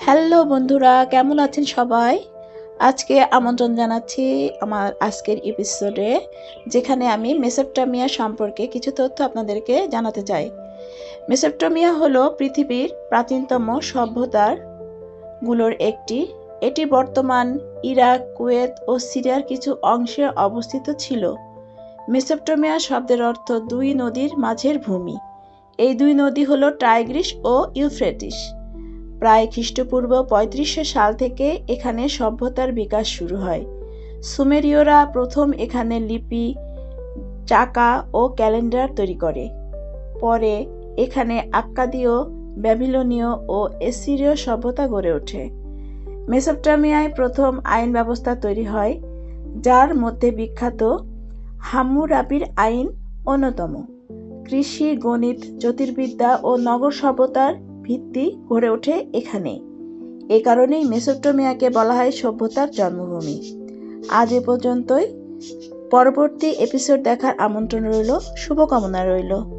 Hello বন্ধুরা, কেমন আছেন সবাই? আজকে আমন্ত্রণ জানাচ্ছি আমার আজকের এপিসোডে, যেখানে আমি মেসোপটেমিয়া সম্পর্কে কিছু তথ্য আপনাদেরকে জানাতে চাই। মেসোপটেমিয়া হলো পৃথিবীর প্রাচীনতম সভ্যতার গুলোর একটি। এটি বর্তমান ইরাক, কুয়েত ও সিরিয়ার কিছু অংশে অবস্থিত ছিল। মেসোপটেমিয়া শব্দের অর্থ দুই নদীর মাঝের ভূমি। এই দুই নদী হলো টাইগ্রিস ও ইউফ্রেটিস। প্রায় খ্রিস্টপূর্ব ৩৫০০ সাল থেকে এখানে সভ্যতার বিকাশ শুরু হয়। সুমেরীয়রা প্রথম এখানে লিপি, চাকা ও ক্যালেন্ডার তৈরি করে। পরে এখানে আক্কাদীয়, ব্যাবিলনীয় ও এসিরীয় সভ্যতা গড়ে ওঠে। মেসোপটেমিয়ায় প্রথম আইন ব্যবস্থা তৈরি হয়, যার মধ্যে বিখ্যাত হাম্মুরাবির আইন অন্যতম। কৃষি, গণিত, জ্যোতির্বিদ্যা ও নগর সভ্যতার ভিত্তি গড়ে ওঠে এখানে। এ কারণেই মেসোপটেমিয়াকে বলা হয় সভ্যতার জন্মভূমি। আজ এ পর্যন্তই। পরবর্তী এপিসোড দেখার আমন্ত্রণ রইল, শুভকামনা রইল।